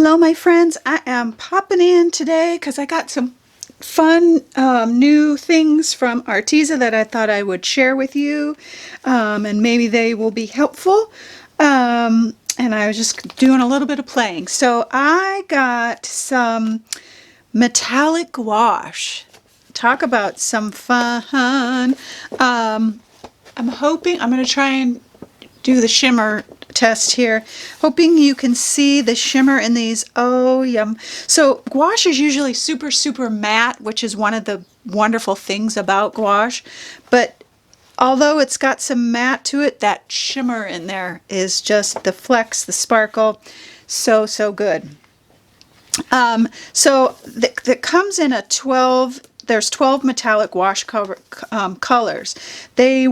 Hello my friends, I am popping in today because I got some fun new things from Arteza that I thought I would share with you, and maybe they will be helpful. And I was just doing a little bit of playing. So I got some metallic gouache. Talk about some fun. I'm hoping I'm going to try and do the shimmer test here, hoping you can see the shimmer in these. Oh yum. So gouache is usually super matte, which is one of the wonderful things about gouache, but although it's got some matte to it, that shimmer in there is just the flecks, the sparkle, so good. So that comes in a 12, there's 12 metallic gouache colors. They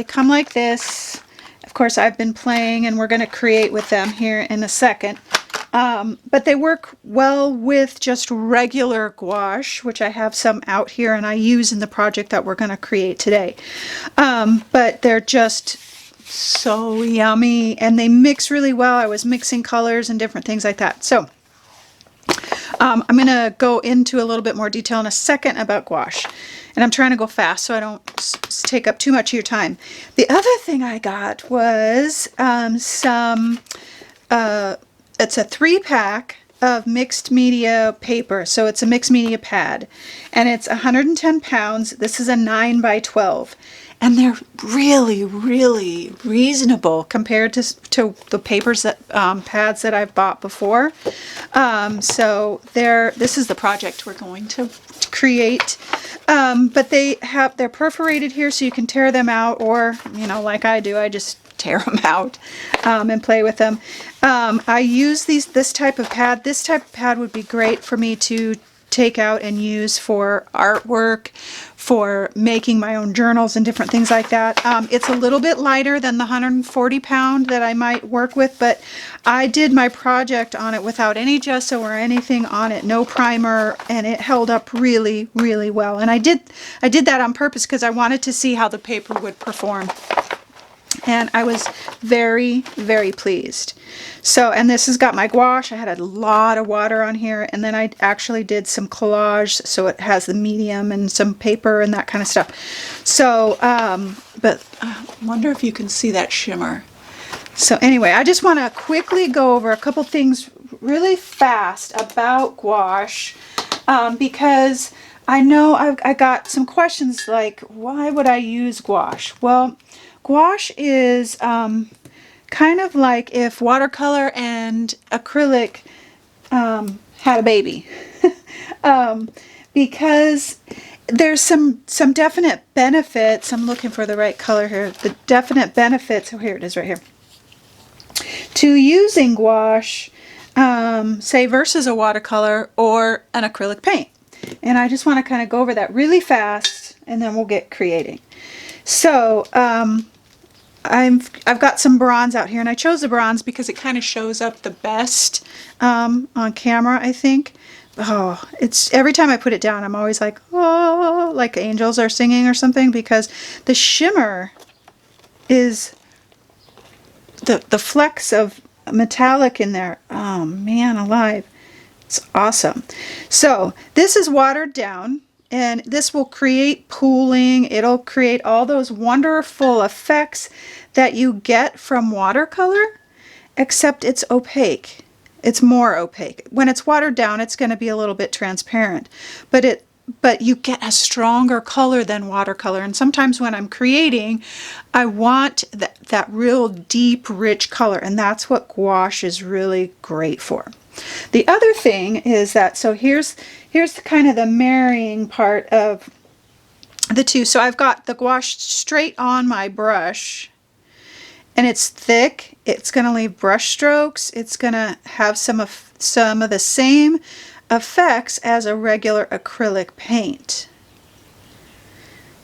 come like this. Of course, I've been playing and we're going to create with them here in a second. But they work well with just regular gouache, which I have some out here and I use in the project that we're going to create today. But they're just so yummy and they mix really well. I was mixing colors and different things like that. So I'm going to go into a little bit more detail in a second about gouache. And I'm trying to go fast so I don't take up too much of your time. The other thing I got was it's a 3-pack of mixed media paper. So it's a mixed media pad. And it's 110 pounds. This is a 9 by 12. And they're really reasonable compared to the papers that pads that I've bought before. So this is the project we're going to create. But they're perforated here so you can tear them out, or like I do, I just tear them out and play with them. I use this type of pad. This type of pad would be great for me to take out and use for artwork, for making my own journals and different things like that. It's a little bit lighter than the 140 pound that I might work with, but I did my project on it without any gesso or anything on it, no primer, and it held up really well. And I did that on purpose because I wanted to see how the paper would perform. And I was very pleased. So, and this has got my gouache. I had a lot of water on here, and then I actually did some collage, so it has the medium and some paper and that kind of stuff. So, but I wonder if you can see that shimmer. So anyway, I just want to quickly go over a couple things really fast about gouache, because I know I got some questions like, why would I use gouache? Well, gouache is kind of like if watercolor and acrylic had a baby. Because there's some definite benefits. I'm looking for the right color here. The definite benefits, oh here it is right here, to using gouache, say versus a watercolor or an acrylic paint. And I just want to kind of go over that really fast and then we'll get creating. So I've got some bronze out here, and I chose the bronze because it kind of shows up the best on camera, I think. Oh, it's every time I put it down, I'm always like, oh, like angels are singing or something, because the shimmer is the flecks of metallic in there. Oh man alive, it's awesome. So this is watered down. And this will create pooling. It'll create all those wonderful effects that you get from watercolor, except it's opaque. It's more opaque. When it's watered down, it's going to be a little bit transparent, but you get a stronger color than watercolor. And sometimes when I'm creating, I want that real deep, rich color, and that's what gouache is really great for. The other thing is that, so here's kind of the marrying part of the two. So I've got the gouache straight on my brush, and it's thick. It's going to leave brush strokes. It's going to have some of the same effects as a regular acrylic paint.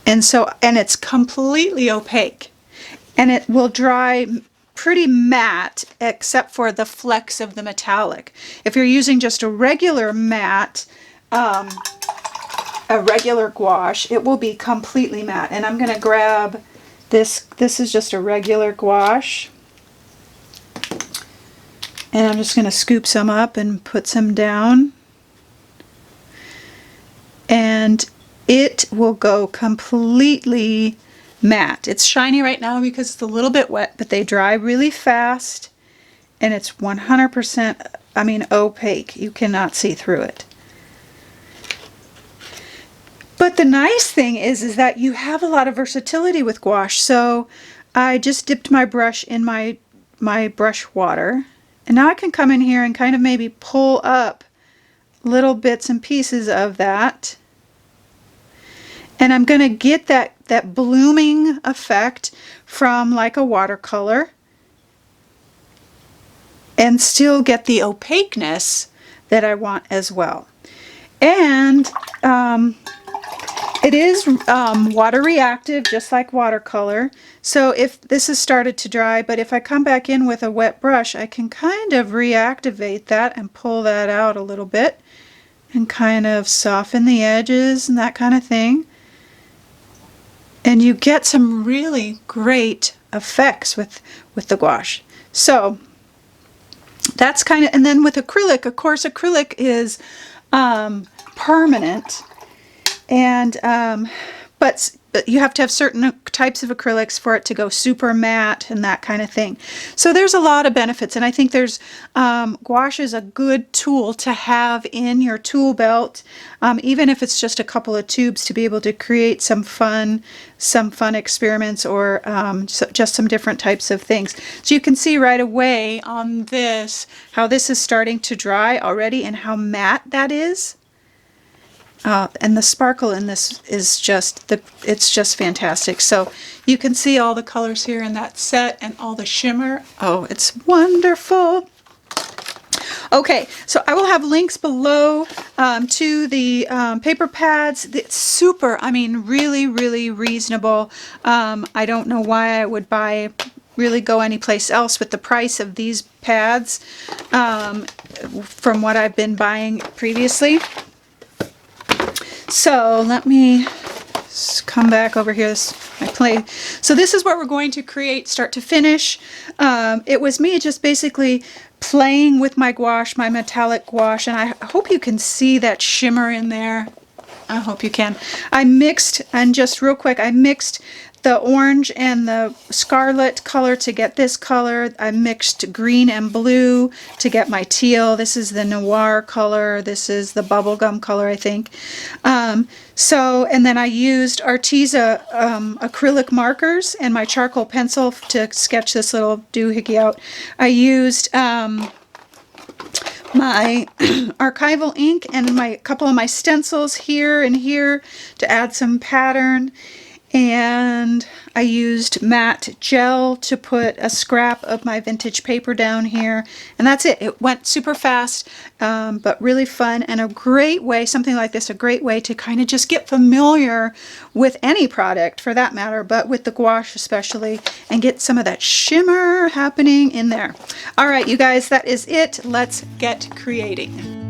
And it's completely opaque, and it will dry pretty matte except for the flecks of the metallic. If you're using just a regular matte, a regular gouache, it will be completely matte. And I'm going to grab this. This is just a regular gouache. And I'm just going to scoop some up and put some down. And it will go completely matte. It's shiny right now because it's a little bit wet, but they dry really fast. And it's 100%, I mean, opaque. You cannot see through it. But the nice thing is that you have a lot of versatility with gouache. So I just dipped my brush in my brush water. And now I can come in here and kind of maybe pull up little bits and pieces of that. And I'm going to get that blooming effect from like a watercolor. And still get the opaqueness that I want as well. And it is water reactive, just like watercolor. So if this has started to dry, but if I come back in with a wet brush, I can kind of reactivate that and pull that out a little bit and kind of soften the edges and that kind of thing. And you get some really great effects with the gouache. So that's kind of, and then with acrylic, of course, acrylic is permanent, and but you have to have certain types of acrylics for it to go super matte and that kind of thing. So there's a lot of benefits, and I think there's gouache is a good tool to have in your tool belt, even if it's just a couple of tubes, to be able to create some fun experiments, or just some different types of things. So you can see right away on this how this is starting to dry already and how matte that is. And the sparkle in this is it's just fantastic. So you can see all the colors here in that set and all the shimmer. Oh, it's wonderful. Okay, so I will have links below to the paper pads. It's super, I mean, really, really reasonable. I don't know why I would really go anyplace else with the price of these pads from what I've been buying previously. So let me come back over here. So this is what we're going to create start to finish. It was me just basically playing with my gouache, my metallic gouache, and I hope you can see that shimmer in there. I hope you can. I mixed, and just real quick, I mixed the orange and the scarlet color to get this color. I mixed green and blue to get my teal. This is the noir color. This is the bubblegum color, I think. And then I used Arteza acrylic markers and my charcoal pencil to sketch this little doohickey out. I used my archival ink and a couple of my stencils here and here to add some pattern. And I used matte gel to put a scrap of my vintage paper down here. And that's it. It went super fast, but really fun, and a great way, something like this, a great way to kind of just get familiar with any product for that matter, but with the gouache especially, and get some of that shimmer happening in there. All right, you guys, that is it. Let's get creating.